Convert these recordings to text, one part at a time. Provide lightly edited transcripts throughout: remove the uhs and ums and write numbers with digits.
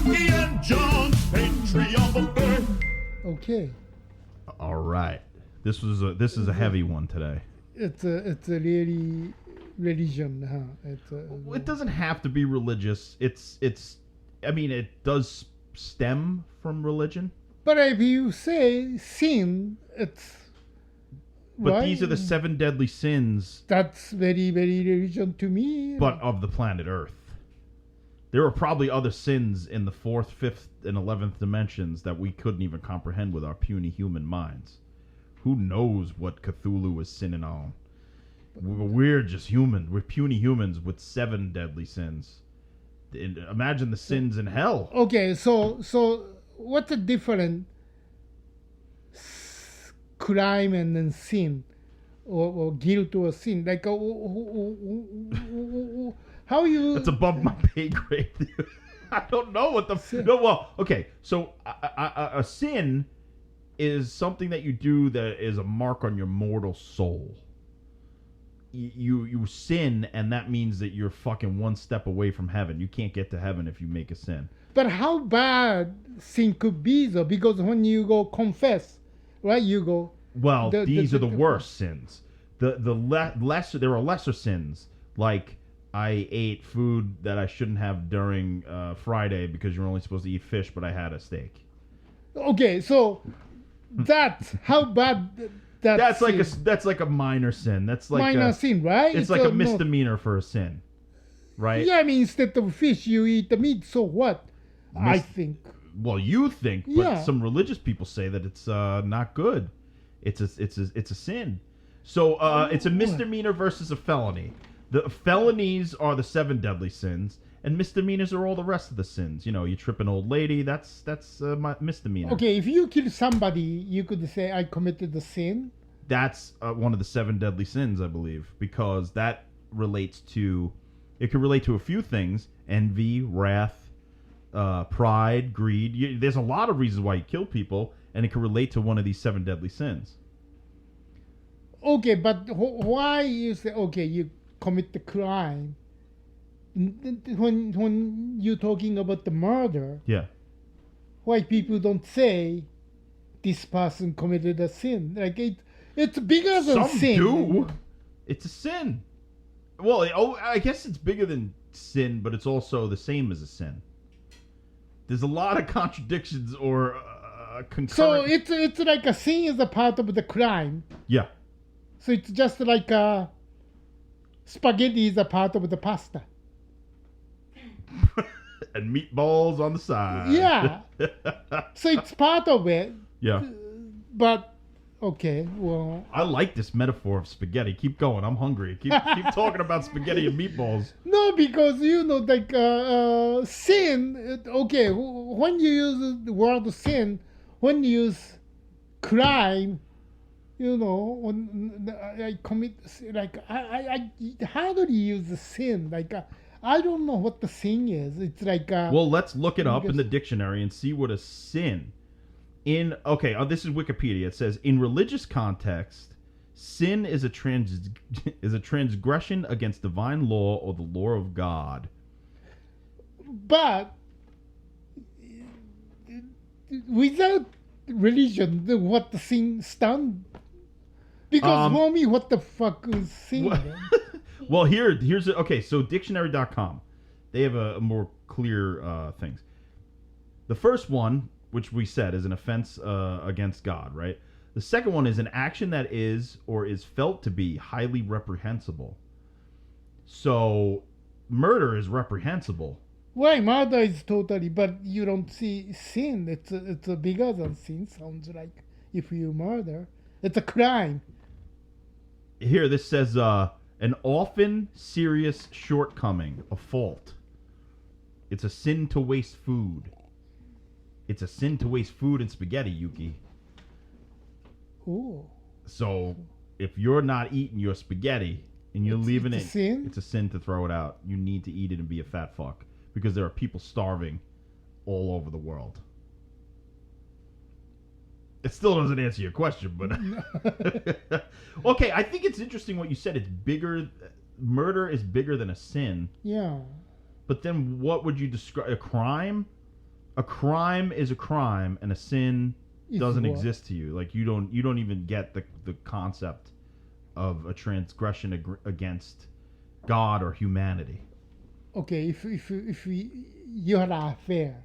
Yuki and John's Patriot. Okay. All right. This is a heavy one today. It's a really religion, huh? It doesn't have to be religious. I mean, it does stem from religion. But if you say sin, it's. But right? these are the 7 deadly sins. That's very, very religion to me. But of the planet Earth. There are probably other sins in the 4th, 5th, and 11th dimensions that we couldn't even comprehend with our puny human minds. Who knows what Cthulhu is sinning on? We're just human. We're puny humans with 7 deadly sins. And imagine the sins in hell. Okay, so what's the difference? Crime and then sin, or guilt or sin? Like how you? That's above my pay grade. I don't know what the no. Well, okay. So a sin is something that you do that is a mark on your mortal soul. You sin, and that means that you're fucking one step away from heaven. You can't get to heaven if you make a sin. But how bad sin could be though? Because when you go confess, right? You go. Well, these are the worst sins. Lesser there are lesser sins, like I ate food that I shouldn't have during Friday because you're only supposed to eat fish, but I had a steak. Okay, so that's how bad. That's like a minor sin. That's like minor sin, right? It's like a misdemeanor for a sin, right? Yeah, I mean, instead of fish, you eat the meat. So what? I think. Well, you think, but some religious people say that it's not good. It's a sin. So it's a misdemeanor versus a felony. The felonies are the 7 deadly sins, and misdemeanors are all the rest of the sins. You know, you trip an old lady. That's my misdemeanor. Okay, if you kill somebody, you could say I committed the sin. That's one of the 7 deadly sins, I believe, because that relates to. It can relate to a few things: envy, wrath, pride, greed. There's a lot of reasons why you kill people, and it can relate to one of these 7 deadly sins. Okay, but why you say you commit the crime when you're talking about the murder? Yeah. Why people don't say this person committed a sin? Like it's bigger than sin. Some do. It's a sin. Well, I guess it's bigger than sin, but it's also the same as a sin. There's a lot of contradictions or concurrent. So it's like a sin is a part of the crime. Yeah. So it's just like spaghetti is a part of the pasta. And meatballs on the side. Yeah. So it's part of it. Yeah. But okay, well. I like this metaphor of spaghetti. Keep going. I'm hungry. Keep talking about spaghetti and meatballs. No, because like sin. Okay, when you use the word sin, when you use crime, when I commit, like I how do you use the sin? Like I don't know what the sin is. It's like well, let's look it up in the dictionary and see what a sin. This is Wikipedia. It says in religious context, sin is a transgression against divine law or the law of God. But without religion, what the sin stand? Because for me, what the fuck is sin? Well, here's so dictionary.com. They have a more clear things. The first one, which we said is an offense against God, right? The second one is an action that is or is felt to be highly reprehensible. So murder is reprehensible. Why murder is totally, but you don't see sin. It's a bigger than sin. Sounds like if you murder, it's a crime. Here, this says an often serious shortcoming, a fault. It's a sin to waste food. It's a sin to waste food and spaghetti, Yuki. Ooh. So if you're not eating your spaghetti and you're leaving it, sin? It's a sin to throw it out. You need to eat it and be a fat fuck because there are people starving all over the world. It still doesn't answer your question, but okay. I think it's interesting what you said. It's bigger. Murder is bigger than a sin. Yeah. But then, what would you describe? A crime? A crime is a crime, and a sin Is doesn't what? exist to you. Like you don't even get the concept of a transgression against God or humanity. Okay, if you had an affair.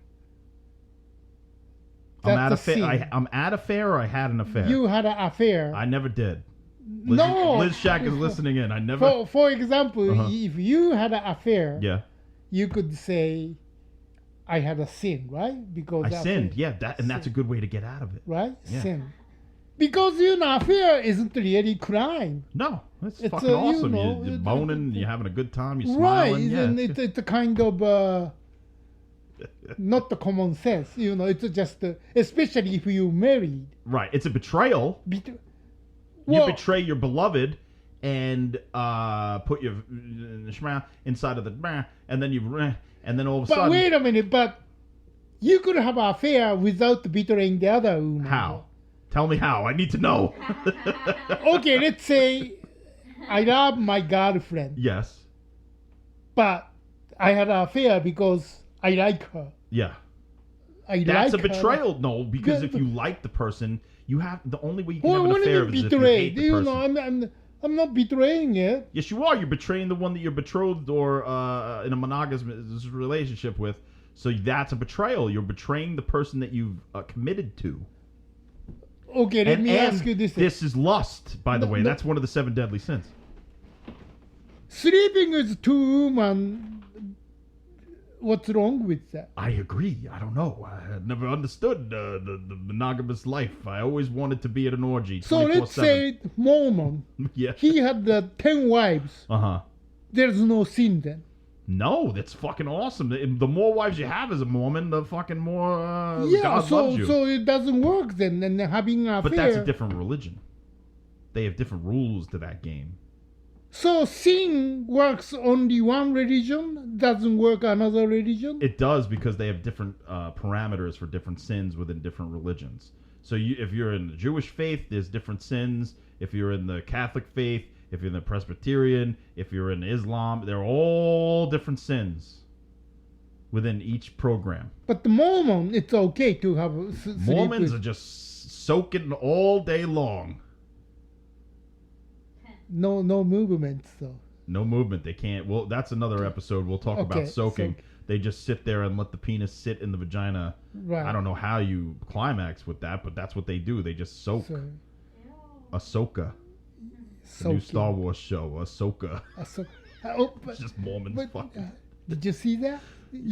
I'm at a That's a sin. I'm at a fair, or I had an affair. You had an affair. I never did. No. Liz Shack is listening in. I never. For example, Uh-huh. if you had an affair, Yeah, you could say, "I had a sin," right? Because I sinned. Yeah, that's a good way to get out of it. right? Yeah. Sin. Because affair isn't really crime. No, that's It's fucking you awesome. know, You're it- boning, you're having a good time, you're Right, smiling. Yeah, and it's it's a kind of not the common sense. It's just especially if you married. right. It's a betrayal. Bet- You Well, betray your beloved and put your inside of the and then and then all of a but sudden, wait a minute. But you could have an affair without betraying the other woman. how? Tell me how. I need to know. Okay, let's say I love my girlfriend, Yes. but I had an affair because I like her. Yeah. I That's like a betrayal. Her. No, because Yeah, if you like the person, you have the only way you can Well, have an what do you affair mean is if you betray? hate the person. I'm not betraying it. Yes, you are. You're betraying the one that you're betrothed or in a monogamous relationship with. So that's a betrayal. You're betraying the person that you've committed to. Okay, let me ask you this. This is lust, by the No, way. no. That's one of the 7 deadly sins. Sleeping with two women, what's wrong with that? I agree. I don't know. I had never understood the monogamous life. I always wanted to be at an orgy. So let's 24/7. say Mormon, Yeah. he had 10 wives. Uh-huh. There's no sin then. No, that's fucking awesome. The more wives you have as a Mormon, the fucking more Yeah, God so loves you. so it doesn't work then. And having an affair. But that's a different religion. They have different rules to that game. So sin works only one religion, doesn't work another religion. It does because they have different parameters for different sins within different religions. So if you're in the Jewish faith, there's different sins. If you're in the Catholic faith, if you're in the Presbyterian, if you're in Islam, they're all different sins within each program. But the Mormon, it's okay to have sleep Mormons with are just soaking all day long. no movements though. No movement. They can't. Well, that's another episode. We'll talk Okay, about soaking. soak. They just sit there and let the penis sit in the vagina. Right. I don't know how you climax with that, but that's what they do. They just soak. So, Ahsoka. The new Star Wars show, Ahsoka. But, It's just Mormons but, fucking. did you see that?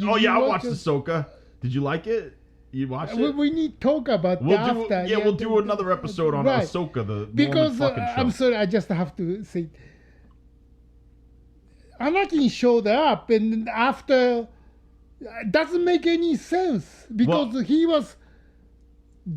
Oh yeah, I watch watched it? Ahsoka. Did you like it? You watched it? We need to talk about We'll that do, after. yeah, we'll do another episode on right. Ahsoka, the Because Mormon fucking show. I'm sorry, I just have to say, Anakin showed up, and after it doesn't make any sense because he was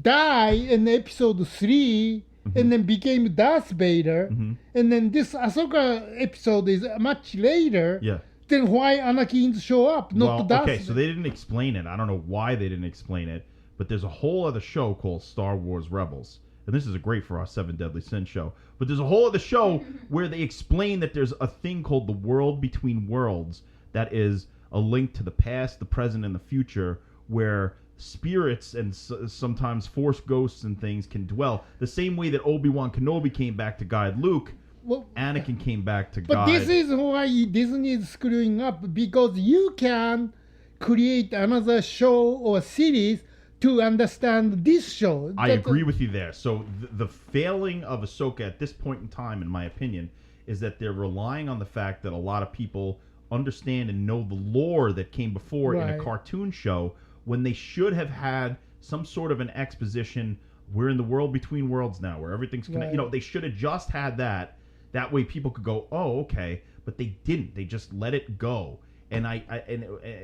die in episode 3 and then became Darth Vader, and then this Ahsoka episode is much later. Yeah. Then why Anakin show up, not Darth? Okay, so they didn't explain it. I don't know why they didn't explain it, but there's a whole other show called Star Wars Rebels. And this is a great for our 7 Deadly Sins show. But there's a whole other show where they explain that there's a thing called the world between worlds that is a link to the past, the present, and the future where spirits and sometimes force ghosts and things can dwell. The same way that Obi-Wan Kenobi came back to guide Luke, Well, Anakin came back to but guide... this is why Disney is screwing up, because you can create another show or series to understand this show. I agree with you there. So the failing of Ahsoka at this point in time, in my opinion, is that they're relying on the fact that a lot of people understand and know the lore that came before in a Right. cartoon show, when they should have had some sort of an exposition. We're in the world between worlds now, where everything's connected. Right. You know, they should have just had that. That way, people could go, "Oh, okay," but they didn't. They just let it go, and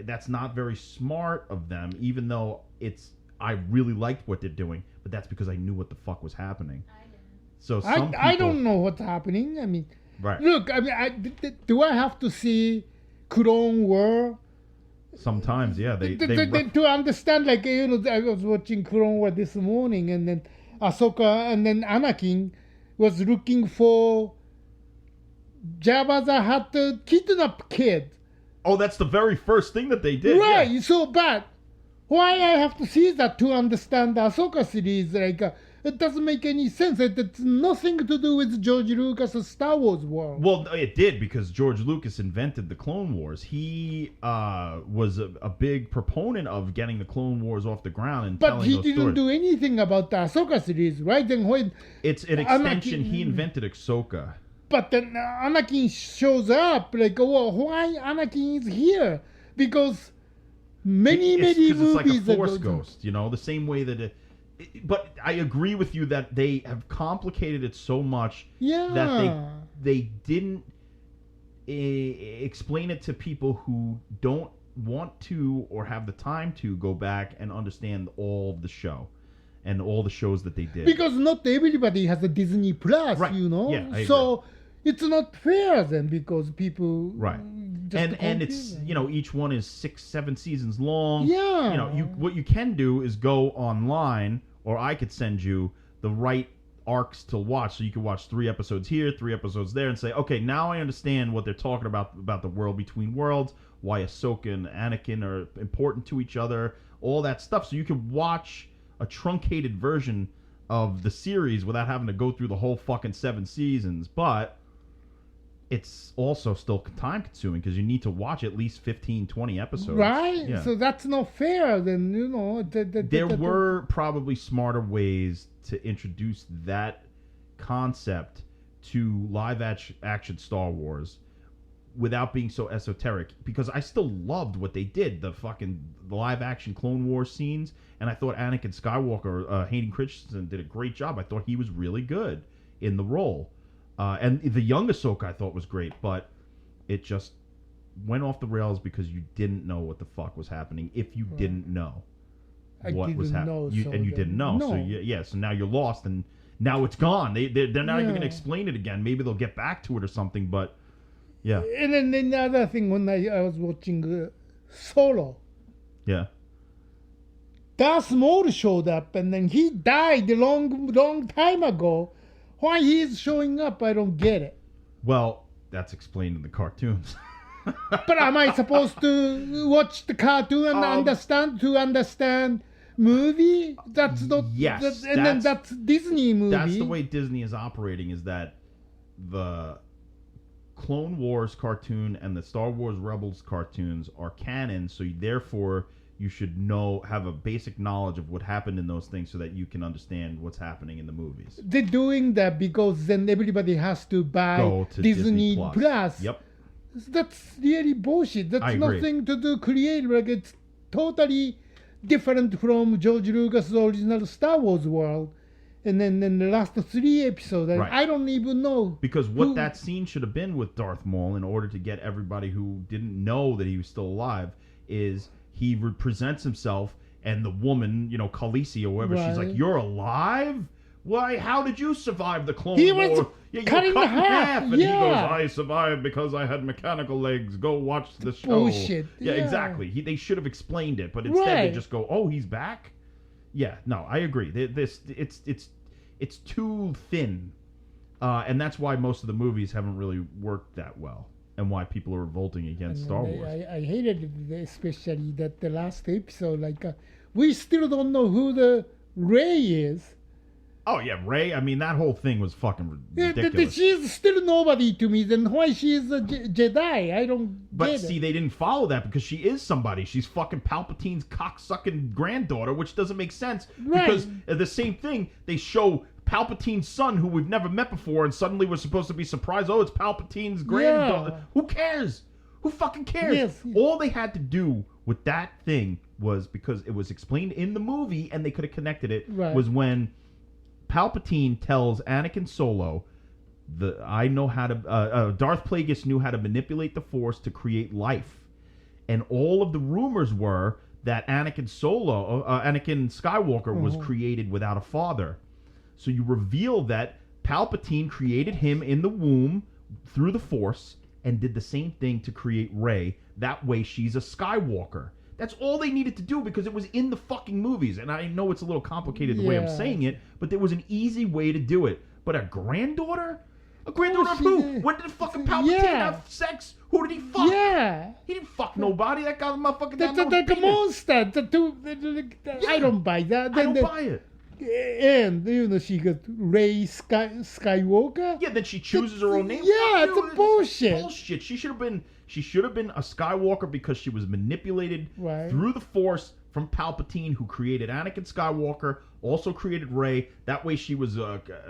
that's not very smart of them. Even though I really liked what they're doing, but that's because I knew what the fuck was happening. I didn't. So I don't know what's happening. I mean, Right. look, I mean, do I have to see Clone War Sometimes, yeah, they to understand? Like, I was watching Clone War this morning, and then Ahsoka and then Anakin was looking for Jabba the Hutt kidnap kid. Oh, that's the very first thing that they did. Right. Yeah. So, but why I have to see that to understand the Ahsoka series? It doesn't make any sense. It's nothing to do with George Lucas' Star Wars world. Well, it did, because George Lucas invented the Clone Wars. He was a big proponent of getting the Clone Wars off the ground and But telling he those didn't stories. do anything about the Ahsoka series, right? Then when It's an extension. Anakin- He invented Ahsoka. But then Anakin shows up, why Anakin is here? Because many It's movies like a Force ago, ghost, the same way that but I agree with you that they have complicated it so much that they didn't explain it to people who don't want to or have the time to go back and understand all of the show and all the shows that they did. Because not everybody has a Disney Plus, Right. Yeah, I so it's not fair then, because people Right. just And it's each one is 6-7 seasons long. Yeah. What you can do is go online, or I could send you the right arcs to watch, so you can watch 3 episodes here, 3 episodes there, and say, okay, now I understand what they're talking about the world between worlds, why Ahsoka and Anakin are important to each other, all that stuff. So you can watch a truncated version of the series without having to go through the whole fucking 7 seasons, but it's also still time consuming because you need to watch at least 15-20 episodes. right. Yeah. So that's not fair. Then There were probably smarter ways to introduce that concept to live action Star Wars without being so esoteric, because I still loved what they did, the live action Clone Wars scenes, and I thought Anakin Skywalker, Hayden Christensen, did a great job. I thought he was really good in the role. And the young Ahsoka I thought was great, but it just went off the rails because you didn't know what the fuck was happening if you didn't know what was happening. And you didn't know. No. So now you're lost, and now it's gone. They're not even going Yeah. to explain it again. Maybe they'll get back to it or something, but yeah. And then the other thing, when I was watching Solo, Yeah. Darth Maul showed up, and then he died a long time ago. Why he is showing up, I don't get it. Well, that's explained in the cartoons. But am I supposed to watch the cartoon and understand movie? That's not. Yes, then that's Disney movie. That's the way Disney is operating, is that the Clone Wars cartoon and the Star Wars Rebels cartoons are canon, so therefore you should have a basic knowledge of what happened in those things so that you can understand what's happening in the movies. They're doing that because then everybody has to buy Go to Disney Plus. Plus. Yep. That's really bullshit. That's I agree. nothing to do creative. It's totally different from George Lucas' original Star Wars world. And then the last 3 episodes, Right. I don't even know. Because what that scene should have been with Darth Maul, in order to get everybody who didn't know that he was still alive, is he presents himself, and the woman, Khaleesi or whatever, she's Right. like, "You're alive? Why? How did you survive the Clone He War?" was You were cut in half, and he yeah. goes, "I survived because I had mechanical legs. Go watch the show." Bullshit, Yeah, yeah. exactly. They should have explained it, but instead they Right. just go, "Oh, he's back." Yeah, no, I agree. It's too thin, and that's why most of the movies haven't really worked that well, and why people are revolting against Star Wars. I hated it, especially that the last episode. We still don't know who the Rey is. Oh yeah, Rey. I mean, that whole thing was fucking ridiculous. She's still nobody to me. Then why she is a Jedi? I don't But get see, it. they didn't follow that because she is somebody. She's fucking Palpatine's cocksucking granddaughter, which doesn't make sense. Right. Because the same thing, they show Palpatine's son, who we've never met before, and suddenly we're supposed to be surprised. Oh, it's Palpatine's granddaughter. Yeah. Who cares? Who fucking cares? Yes. All they had to do with that thing was, because it was explained in the movie and they could have connected it, Right. was when Palpatine tells Anakin Solo, Darth Plagueis knew how to manipulate the Force to create life, and all of the rumors were that Anakin Skywalker was created without a father. So you reveal that Palpatine created him in the womb through the Force and did the same thing to create Rey. That way she's a Skywalker. That's all they needed to do because it was in the fucking movies. And I know it's a little complicated the way I'm Yeah. saying it, but there was an easy way to do it. But a granddaughter? A granddaughter of who? When did fucking Palpatine have sex? Who did he fuck? Yeah. He didn't fuck nobody. That guy, motherfucker, That's like a monster. I don't buy that. I don't buy it. And she got Rey Skywalker. Yeah, then she chooses her own name. Yeah, it's a bullshit. Bullshit. She should have been a Skywalker because she was manipulated through the Force from Palpatine, who created Anakin Skywalker, also created Rey. That way she was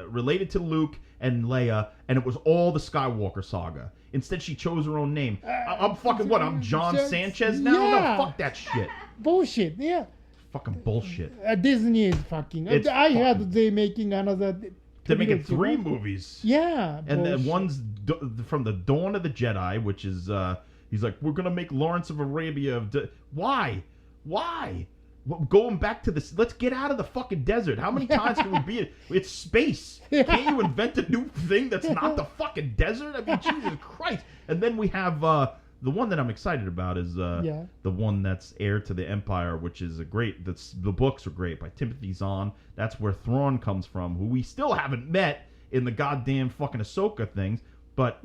related to Luke and Leia, and it was all the Skywalker saga. Instead, she chose her own name. I'm fucking what? I'm John Sanchez now? Yeah. No, fuck that shit. Bullshit, yeah. Fucking bullshit. Disney is fucking. I heard they making another. They're making 3 movies. Yeah. And then one's from the Dawn of the Jedi, which is, he's like, we're going to make Lawrence of Arabia. Why? Why? Going back to this, let's get out of the fucking desert. How many times can we be? It's space. Can't you invent a new thing that's not the fucking desert? I mean, Jesus Christ. And then we have the one that I'm excited about is the one that's Heir to the Empire, which is a great. The books are great by Timothy Zahn. That's where Thrawn comes from, who we still haven't met in the goddamn fucking Ahsoka things. But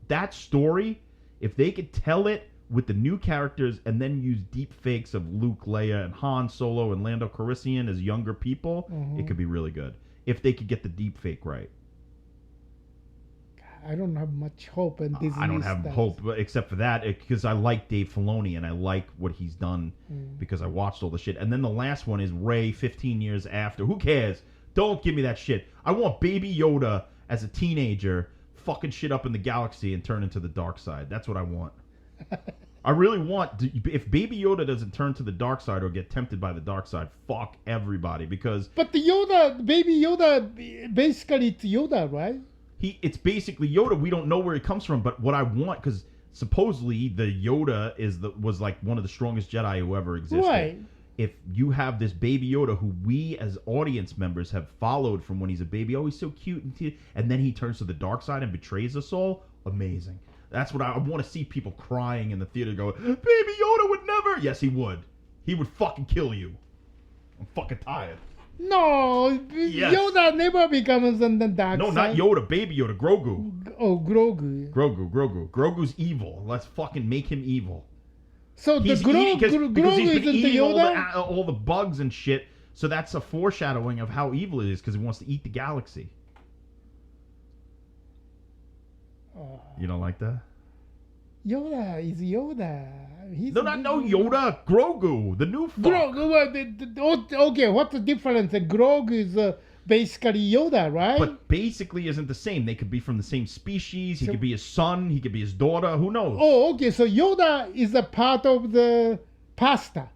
that story, if they could tell it with the new characters and then use deep fakes of Luke, Leia, and Han Solo and Lando Calrissian as younger people, it could be really good. If they could get the deep fake right. I don't have much hope in Disney. I don't have hope except for that because I like Dave Filoni and I like what he's done because I watched all the shit. And then the last one is Rey 15 years after. Who cares? Don't give me that shit. I want Baby Yoda as a teenager fucking shit up in the galaxy and turn into the dark side. That's what I want. I really want if Baby Yoda doesn't turn to the dark side or get tempted by the dark side, fuck everybody because. But the Baby Yoda, basically it's Yoda, right? It's basically Yoda. We don't know where he comes from, but what I want, because supposedly the Yoda was like one of the strongest Jedi who ever existed. Right. If you have this Baby Yoda who we as audience members have followed from when he's a baby, oh, he's so cute, and then he turns to the dark side and betrays us all, amazing. That's what I want to see people crying in the theater going, Baby Yoda would never. Yes, he would. He would fucking kill you. I'm fucking tired. No, yes. Yoda never becomes on the dark side. No, not Yoda, Baby Yoda, Grogu. Oh, Grogu. Grogu's evil. Let's fucking make him evil. So he's the Grogu because he's isn't been eating Yoda? all the bugs and shit. So that's a foreshadowing of how evil it is because he wants to eat the galaxy. You don't like that? Yoda is Yoda. No Yoda. Grogu, the new fuck. Grogu. Okay, what's the difference? Grogu is basically Yoda, right? But basically isn't the same. They could be from the same species. He could be his son. He could be his daughter. Who knows? Oh, okay. So Yoda is a part of the pasta.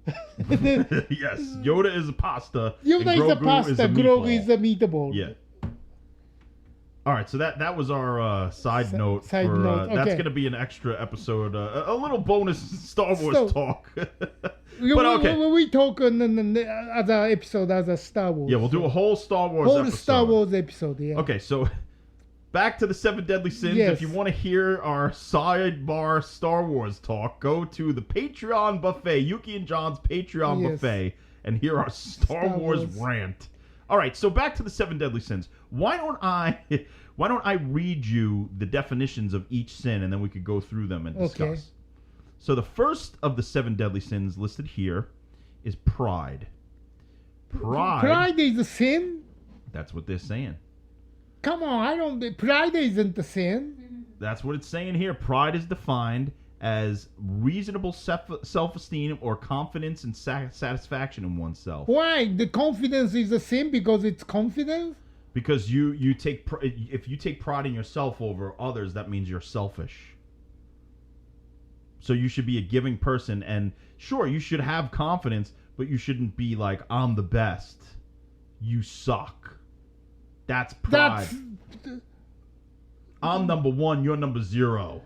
Yes, Yoda is a pasta. Yoda is a pasta. Grogu is a meatball. Yeah. All right, so that was our side note. Okay. That's going to be an extra episode, a little bonus Star Wars talk. But okay. We talk on the other episode as a Star Wars. Yeah, we'll do a whole Star Wars episode. Star Wars episode, yeah. Okay, so back to the 7 Deadly Sins. Yes. If you want to hear our sidebar Star Wars talk, go to the Patreon buffet, Yuki and John's Patreon buffet, and hear our Star Wars rant. All right, so back to the 7 Deadly Sins. Why don't I read you the definitions of each sin, and then we could go through them and discuss. Okay. So the first of the 7 deadly sins listed here is pride. Pride is a sin? That's what they're saying. Come on, pride isn't a sin. That's what it's saying here. Pride is defined as reasonable self-esteem or confidence and satisfaction in oneself. Why? The confidence is a sin because it's confidence? Because if you take pride in yourself over others, that means you're selfish. So you should be a giving person, and sure, you should have confidence, but you shouldn't be like, I'm the best. You suck. That's pride. I'm number 1, you're number 0.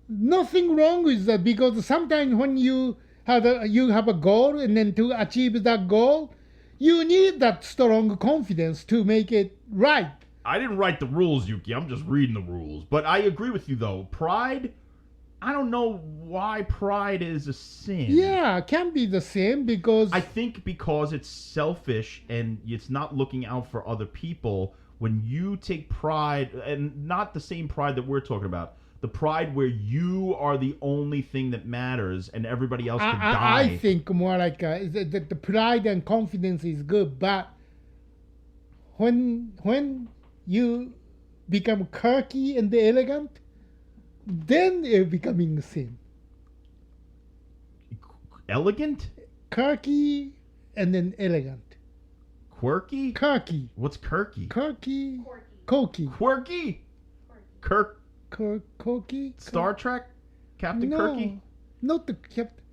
Nothing wrong with that, because sometimes when you have a goal, and then to achieve that goal, you need that strong confidence to make it right. I didn't write the rules, Yuki. I'm just reading the rules. But I agree with you, though. Pride, I don't know why pride is a sin. Yeah, it can be the same because... I think because it's selfish and it's not looking out for other people, when you take pride, and not the same pride that we're talking about, the pride where you are the only thing that matters and everybody else can die. I think more like the pride and confidence is good, but when you become cocky and elegant, then it's becoming sin. Elegant? Cocky and then elegant. Quirky? Cocky. What's quirky? Cocky. Cocky. Quirky? Kirk? Cocky. Star Trek? Captain No, Kirky? not the captain.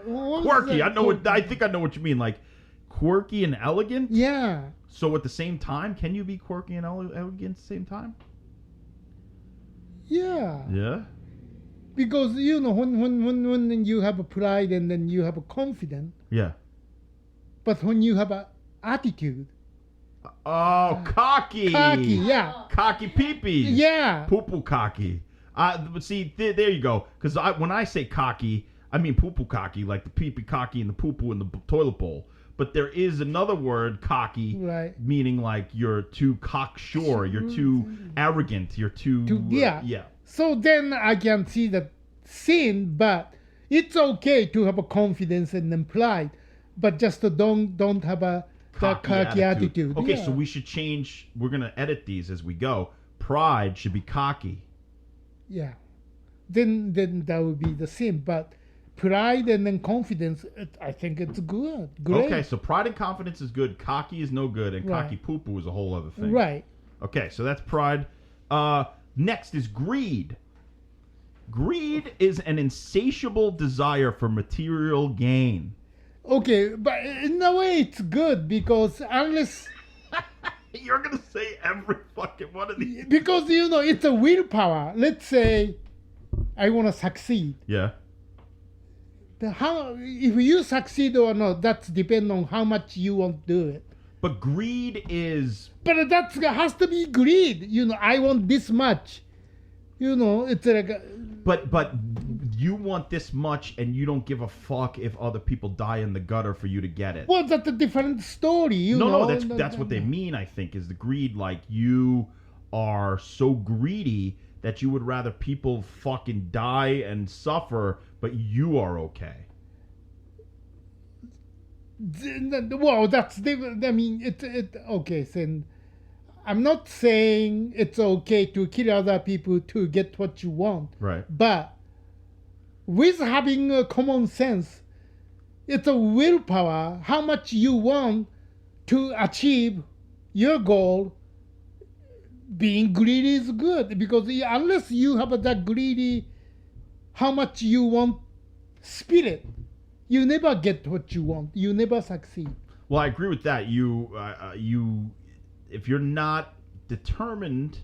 Quirky. I think I know what you mean. Like quirky and elegant? Yeah. So at the same time, can you be quirky and elegant at the same time? Yeah. Yeah. Because when you have a pride and then you have a confidence, Yeah. but when you have a attitude, Oh, cocky. cocky, yeah, Cocky peepees. yeah, Poo-poo cocky. But see, there you go. Because when I say cocky, I mean poo-poo cocky, like the pee-pee cocky and the poo-poo in the toilet bowl. But there is another word, cocky, right. meaning like you're too cocksure, you're too arrogant, you're too... Yeah. yeah. So then I can see that sin, but it's okay to have a confidence and then pride, but just don't have a cocky attitude. Okay, yeah. so we should change. We're going to edit these as we go. Pride should be cocky. Yeah. Then that would be the sin, but pride and then confidence, I think it's good. Great. Okay, so pride and confidence is good. Cocky is no good, and Right. cocky poo-poo is a whole other thing. Right. Okay, so that's pride. Next is greed. Greed is an insatiable desire for material gain. Okay, but in a way it's good because unless You're going to say every fucking one of these. because it's a willpower. Let's say I want to succeed. Yeah. If you succeed or not, that's depend on how much you want to do it. But greed is... But that has to be greed. I want this much. It's like But you want this much and you don't give a fuck if other people die in the gutter for you to get it. well, that's a different story. No, that's what they mean, I think, is the greed. Like, you are so greedy that you would rather people fucking die and suffer, but you are okay. Well, that's different. I mean, okay. Then I'm not saying it's okay to kill other people to get what you want. Right. But with having a common sense, it's a willpower. How much you want to achieve your goal. Being greedy is good because unless you have that greedy, how much you want spirit, you never get what you want. You never succeed. Well, I agree with that. If you're not determined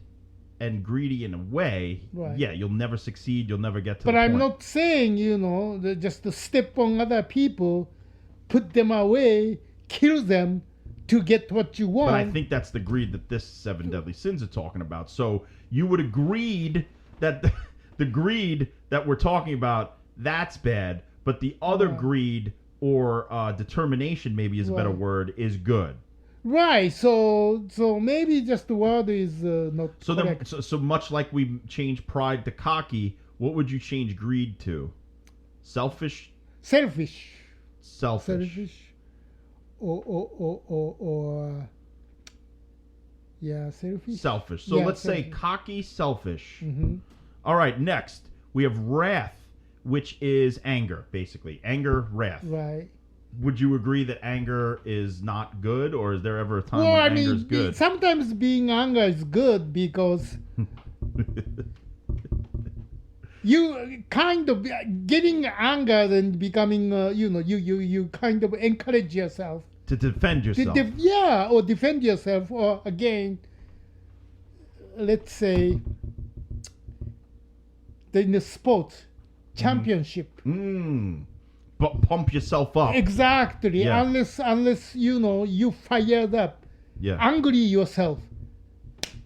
and greedy in a way, Right. yeah, you'll never succeed. You'll never get to But the I'm point. not saying, just to step on other people, put them away, kill them to get what you want. But I think that's the greed that this 7 deadly sins are talking about. So you would agree that the greed that we're talking about, that's bad. But the other Right. greed or determination, maybe is a better Right. word, is good. Right. So maybe just the word is not So correct. then, so much like we change pride to cocky, what would you change greed to? Selfish. Selfish. Or yeah, selfish. Selfish. So Yeah, let's say selfish. cocky, selfish. Mhm. All right, next we have wrath, which is anger, basically. Anger, wrath. Right. Would you agree that anger is not good, or is there ever a time Well, when I anger mean, is good? sometimes being angry is good because you kind of getting anger and becoming, you kind of encourage yourself. To defend yourself. Or defend yourself. Or again, let's say, in the sports championship. But pump yourself up. Exactly. Yeah. Unless you fired up, Yeah. angry yourself.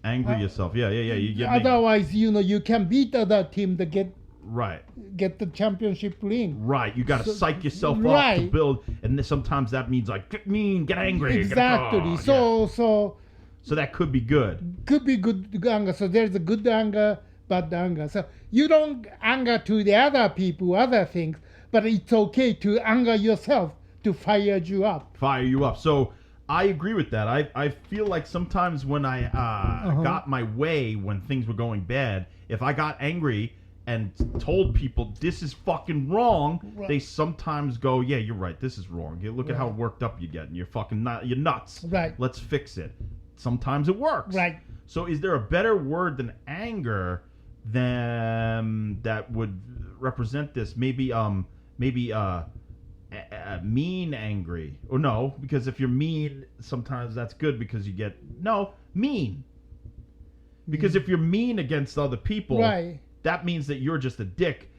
Angry yourself. Yeah. You get me. Otherwise, you can beat other team to Right. get the championship ring. Right. You got to psych yourself up to right. build, and then sometimes that means like get mean, get angry. Exactly. Get, So So that could be good. Could be good anger. So there's a good anger, bad anger. So you don't anger to the other people, other things, but it's okay to anger yourself to fire you up. Fire you up. So I agree with that. I feel like sometimes when I got my way when things were going bad, if I got angry and told people this is fucking wrong, they sometimes go, yeah, you're right, this is wrong. You look at how worked up you get, and you're fucking you're nuts. Right. Let's fix it. Sometimes it works. Right. So is there a better word than anger than that would represent this? Maybe mean angry. Or no, because if you're mean, sometimes that's good because you get mean. Because if you're mean against other people, Right. that means that you're just a dick.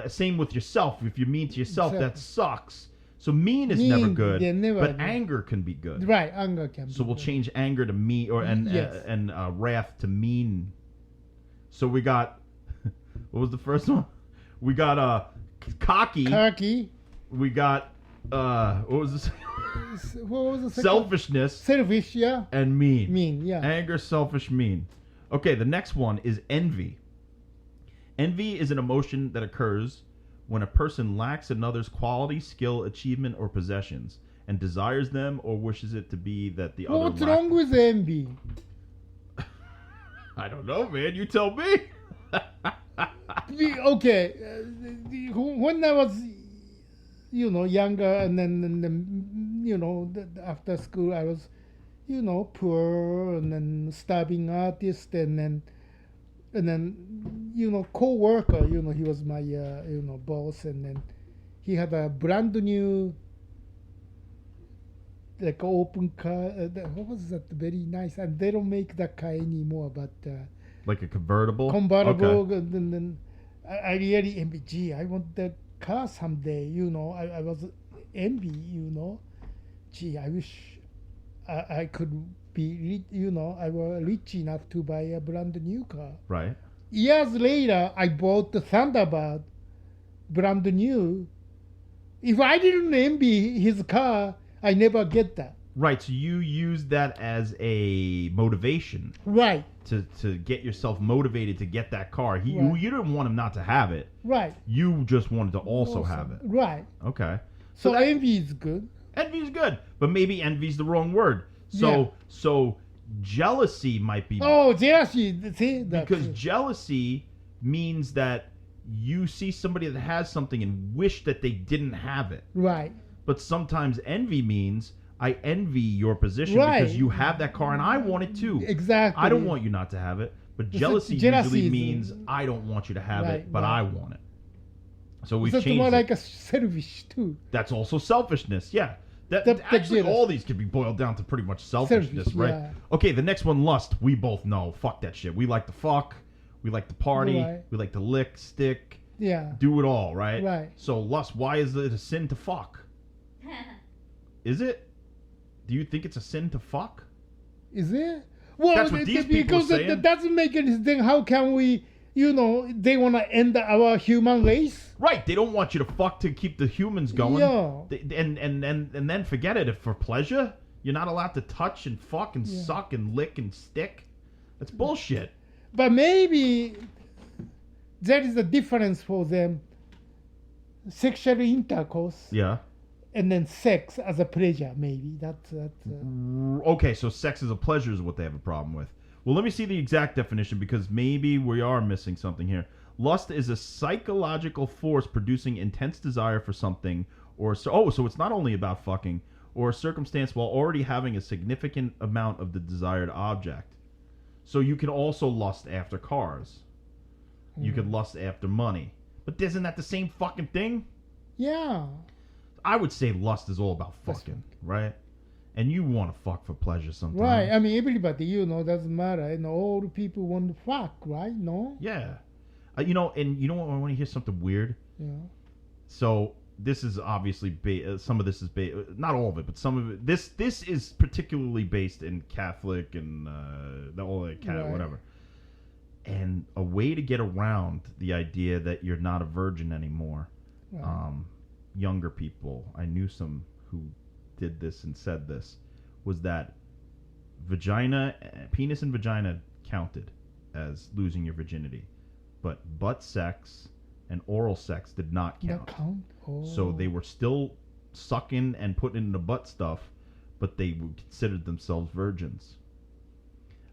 Same with yourself. If you're mean to yourself, that sucks. So mean is never good, but anger can be good. Right, anger can be So we'll good. change anger to mean, and wrath to mean. So we got, what was the first one? We got cocky. Cocky. We got what was this? What was the second? Selfishness Selfish, yeah. and mean. Mean, yeah. Anger, selfish, mean. Okay, the next one is envy. Envy is an emotion that occurs when a person lacks another's quality, skill, achievement, or possessions, and desires them or wishes it to be that the other What's lack. wrong with envy? I don't know, man. You tell me. Okay, when I was, younger, and then, after school, I was, poor, and then starving artist, and then, co-worker, he was my, boss, and then he had a brand new, like open car. What was that? Very nice, and they don't make that car anymore, but. Like a convertible? Convertible, Okay. and then I really envy. Gee, I want that car someday. I was envy. Gee, I wish I could be. I was rich enough to buy a brand new car. Right. Years later, I bought the Thunderbird, brand new. If I didn't envy his car, I never get that. Right, so you use that as a motivation Right, to get yourself motivated to get that car. Right. You didn't want him not to have it. right. You just wanted to also have it. Right. Okay. So that- envy is good. Envy is good, but maybe envy's the wrong word. So jealousy might be Oh, jealousy. See, that's because it. jealousy means that you see somebody that has something and wish that they didn't have it. Right. But sometimes envy means I envy your position Right. because you have that car and I want it too. Exactly. I don't want you not to have it. But jealousy jealousy usually is- means I don't want you to have Right, it, but right. I want it. So we've It's changed more it. like a selfish too. That's also selfishness. Yeah. The Actually, jealous. all these could be boiled down to pretty much selfishness, Selfish, right? yeah. Okay, the next one, lust. We both know. Fuck that shit. We like to fuck. We like to party. Right. We like to lick, stick, Yeah. do it all, right? Right. So lust, why is it a sin to fuck? Is it? Do you think it's a sin to fuck? Is it? Well, That's what these people are because saying. that doesn't make any sense. How can we? They want to end our human race. Right. They don't want you to fuck to keep the humans going. Yeah. And then forget it. If for pleasure, you're not allowed to touch and fuck and Yeah. suck and lick and stick. That's bullshit. But maybe there is a difference for them. Sexual intercourse Yeah. and then sex as a pleasure. Maybe that's. Okay, so sex as a pleasure is what they have a problem with. Well, let me see the exact definition because maybe we are missing something here. Lust is a psychological force producing intense desire for something, so it's not only about fucking or a circumstance while already having a significant amount of the desired object. So you can also lust after cars. You could lust after money. But isn't that the same fucking thing? Yeah. I would say lust is all about fucking, right? And you want to fuck for pleasure sometimes. Right. I mean, everybody, doesn't matter. All people want to fuck, right? No? Yeah. And you know what? I want to hear something weird. Yeah. So this is obviously some of this is not all of it, but some of it. This is particularly based in Catholic and Right. whatever. And a way to get around the idea that you're not a virgin anymore. Right. Younger people, I knew some who did this and said this, was that penis and vagina counted as losing your virginity, but butt sex and oral sex did not count. That count? Oh. So they were still sucking and putting in the butt stuff, but they considered themselves virgins.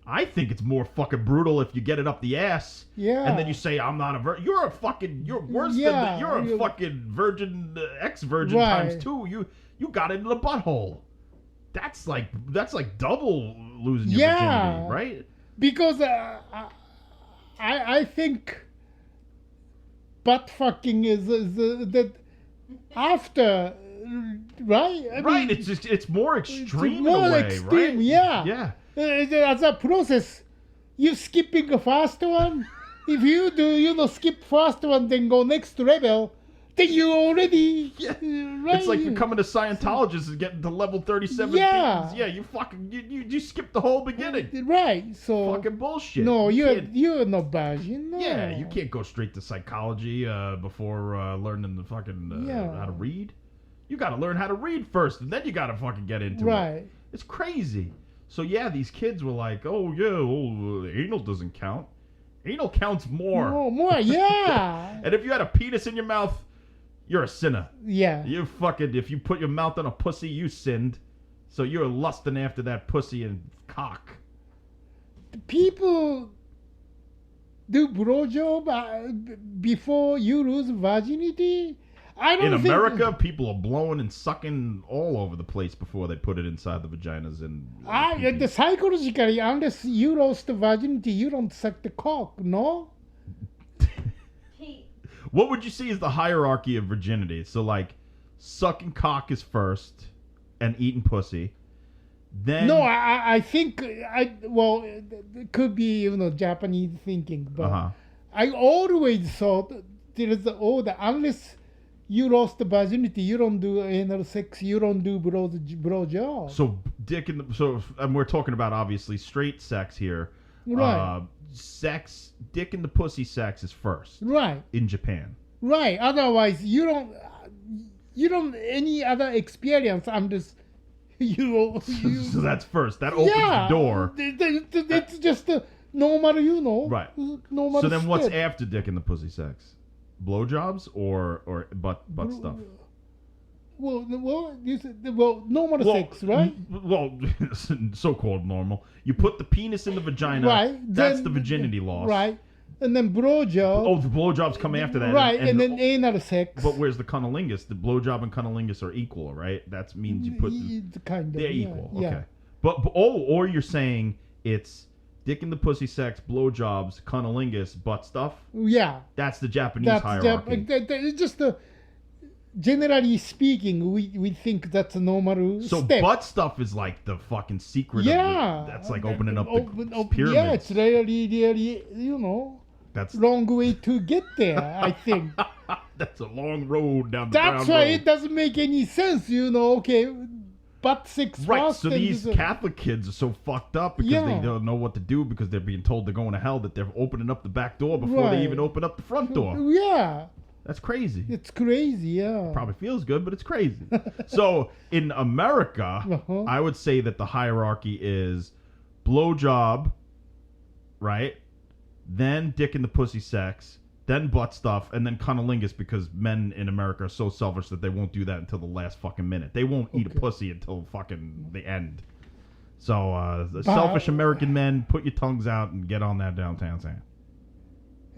I think it's more fucking brutal if you get it up the ass, and then you say I'm not a virgin. You're worse than that. You're a fucking virgin, ex-virgin times 2. You got it in the butthole. That's like double losing your virginity, right? Because I think butt fucking is that after, right? I mean, it's more extreme more in a way, extreme, right? Yeah. As a process, you skipping the first one. If you do, skip first one, then go next level, then you already right? It's like becoming a Scientologist and getting to level 37. Yeah. You fucking you skipped the whole beginning. Right. So fucking bullshit. No, you're no virgin. No. Yeah, you can't go straight to psychology before learning the fucking how to read. You got to learn how to read first, and then you got to fucking get into it. It's crazy. So yeah, these kids were like, "Oh yeah, anal doesn't count. Anal counts more. More, yeah." And if you had a penis in your mouth, you're a sinner. Yeah. If you put your mouth on a pussy, you sinned. So you're lusting after that pussy and cock. People do blowjob before you lose virginity. I don't in think America, people are blowing and sucking all over the place before they put it inside the vaginas and. Psychologically, unless you lost the virginity, you don't suck the cock, no? What would you see as the hierarchy of virginity? So, like, sucking cock is first, and eating pussy. Then no, I think it could be Japanese thinking, but I always thought there is unless you lost the virginity, you don't do anal sex, you don't do blowjob. So and we're talking about obviously straight sex here. Right. Dick in the pussy sex is first. Right. In Japan. Right. Otherwise, you don't any other experience unless you. So that's first. That opens the door. It's just a normal, Right. Normal. So then, step. what's after dick in the pussy sex? Blowjobs or butt stuff? Well, normal sex, right? Well, so-called normal. You put the penis in the vagina. Right. That's the virginity loss. Right. And then blowjob. Oh, the blowjobs come after that. Right, and then anal sex. But where's the cunnilingus? The blowjob and cunnilingus are equal, right? That means you put... They're equal, okay. Yeah. But or you're saying it's dick in the pussy sex, blowjobs, cunnilingus, butt stuff? Yeah. That's the Japanese hierarchy. It's just generally speaking, we think that's a normal so step. Butt stuff is like the fucking secret. That's like opening up the pyramids. Yeah, it's really, that's long way to get there, I think. That's a long road down the brown That's why road. it doesn't make any sense, okay, butt sex right, first. So these Catholic kids are so fucked up because they don't know what to do because they're being told they're going to hell, that they're opening up the back door before they even open up the front door. Yeah. That's crazy. It's crazy, yeah. Probably feels good, but it's crazy. So in America, I would say that the hierarchy is blowjob, right? Then dick in the pussy sex, then butt stuff, and then cunnilingus, because men in America are so selfish that they won't do that until the last fucking minute. They won't eat a pussy until fucking the end. So the selfish American men, put your tongues out and get on that downtown sand.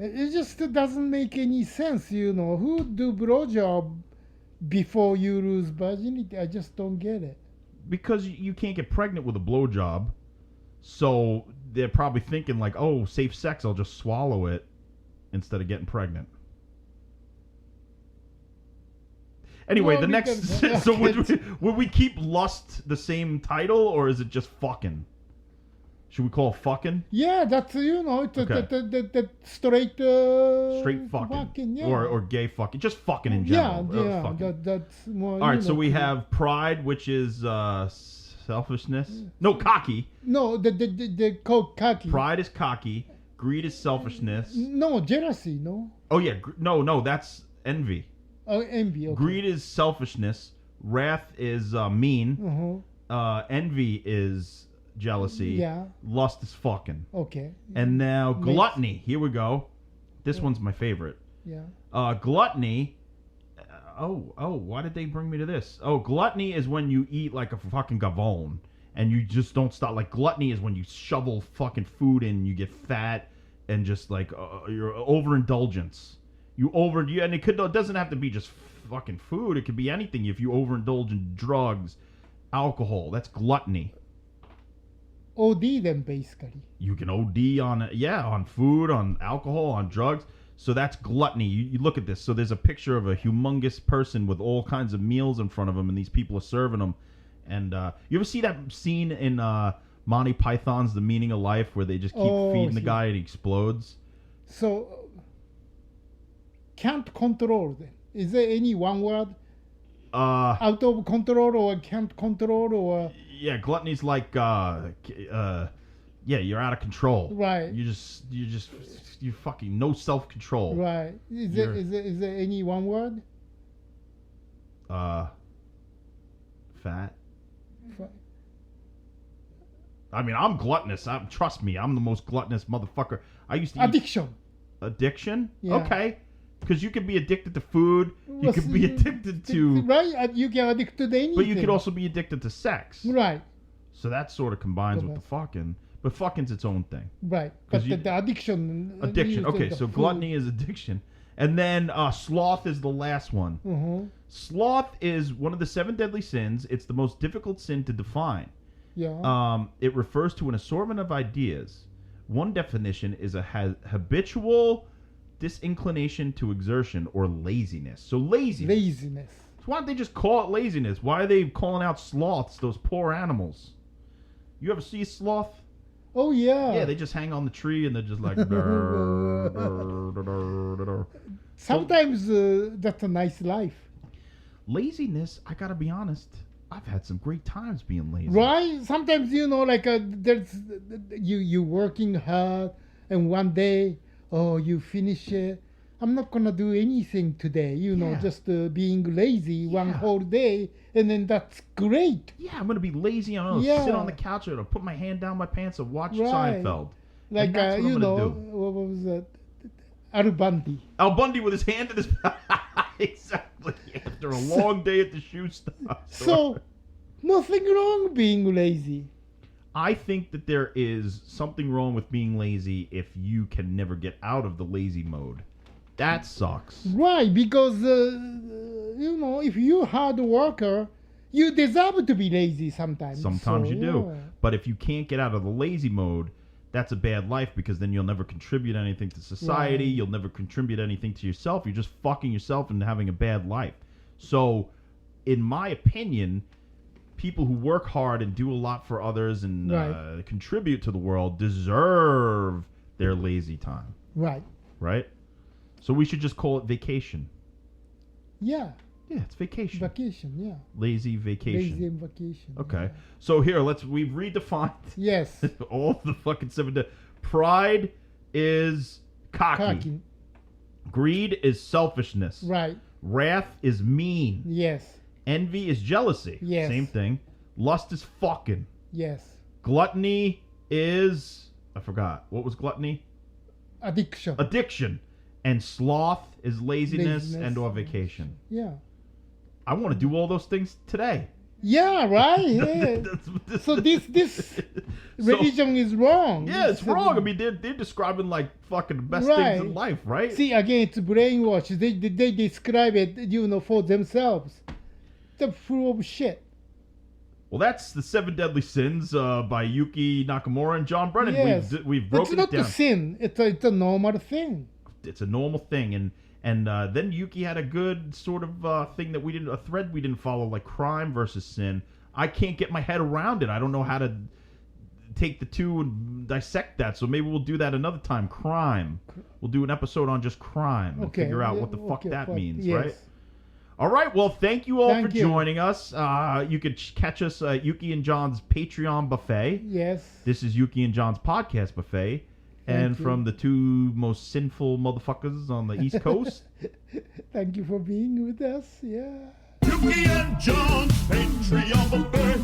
It just doesn't make any sense, Who do blowjob before you lose virginity? I just don't get it. Because you can't get pregnant with a blowjob, so they're probably thinking like, oh, safe sex, I'll just swallow it instead of getting pregnant. Anyway, Well, the next... So would we keep lust the same title, or is it just fucking? Should we call it fucking? Yeah, that's that straight straight fucking, yeah. or gay fucking, just fucking in general. That's more. All right, so we have pride, which is selfishness. No, cocky. No, the called cocky. Pride is cocky. Greed is selfishness. No, jealousy. No. Oh yeah, no, that's envy. Oh, envy. Okay. Greed is selfishness. Wrath is mean. Envy is jealousy. Yeah. Lust is fucking. Okay. And now gluttony. Here we go. This one's my favorite. Yeah. Gluttony. Why did they bring me to this? Oh, gluttony is when you eat like a fucking gavone and you just don't stop. Like gluttony is when you shovel fucking food in, you get fat and just like your overindulgence. And it doesn't have to be just fucking food. It could be anything. If you overindulge in drugs, alcohol, that's gluttony. OD then basically. You can OD on food, on alcohol, on drugs. So that's gluttony. You look at this. So there's a picture of a humongous person with all kinds of meals in front of him, and these people are serving them. And you ever see that scene in Monty Python's The Meaning of Life where they just keep feeding the guy and he explodes? So can't control then. Is there any one word? Out of control or can't control or? Yeah, gluttony's like you're out of control. Right. You fucking no self-control. Right. Is there any one word? Fat. I mean, I'm gluttonous. Trust me, I'm the most gluttonous motherfucker. I used to Addiction. Addiction? Yeah. Okay. Because you could be addicted to food. You could be addicted to... Right. You can addicted to anything. But you could also be addicted to sex. Right. So that sort of combines with the fucking. But fucking's its own thing. Right. But the addiction. Addiction. Okay, so gluttony is addiction. And then sloth is the last one. Mm-hmm. Sloth is one of the 7 deadly sins. It's the most difficult sin to define. Yeah. It refers to an assortment of ideas. One definition is a habitual disinclination to exertion or laziness. So laziness. So why don't they just call it laziness? Why are they calling out sloths, those poor animals? You ever see a sloth? Oh, yeah. Yeah, they just hang on the tree and they're just like... Sometimes that's a nice life. Laziness, I gotta be honest, I've had some great times being lazy. Right? Sometimes, there's you working hard and one day, you finish it. I'm not gonna do anything today, just being lazy one whole day, and then that's great. Yeah, I'm gonna be lazy. I'm gonna sit on the couch and put my hand down my pants and watch Seinfeld. Like that's what I'm gonna do. What was that? Al Bundy. Al Bundy with his hand in his exactly after a long day at the shoe store. So, nothing wrong being lazy. I think that there is something wrong with being lazy if you can never get out of the lazy mode. That sucks. Right, because, if you're a hard worker, you deserve to be lazy sometimes. Sometimes you do. But if you can't get out of the lazy mode, that's a bad life because then you'll never contribute anything to society. Right. You'll never contribute anything to yourself. You're just fucking yourself and having a bad life. So, in my opinion, people who work hard and do a lot for others and contribute to the world deserve their lazy time. Right. Right? So we should just call it vacation. Yeah. Yeah, it's vacation. Vacation, yeah. Lazy vacation. Lazy and vacation. Okay. Yeah. So here, we've redefined yes. all the fucking 7 Pride is cocky. Greed is selfishness. Right. Wrath is mean. Yes. Envy is jealousy. Yes. Same thing. Lust is fucking. Yes. Gluttony is... I forgot. What was gluttony? Addiction. And sloth is laziness and or vacation. Yeah. I want to do all those things today. Yeah, right. Yeah. So this religion is wrong. Yeah, it's wrong. I mean, they're describing like fucking the best things in life, right? See, again, it's brainwash. They describe it, for themselves. They're full of shit. Well, that's the 7 Deadly Sins by Yuki Nakamura and John Brennan. Yes. We've broken it down. It's not a sin. It's a normal thing. It's a normal thing, and then Yuki had a good sort of thing that a thread we didn't follow, like crime versus sin. I can't get my head around it. I don't know how to take the two and dissect that. So maybe we'll do that another time. Crime. We'll do an episode on just crime and figure out what the fuck that means, right? All right. Well, thank you all for joining us. You could catch us at Yuki and John's Patreon buffet. Yes. This is Yuki and John's podcast buffet. And from the 2 most sinful motherfuckers on the East Coast. Thank you for being with us. Yeah. Yuki and John's Patreon buffet.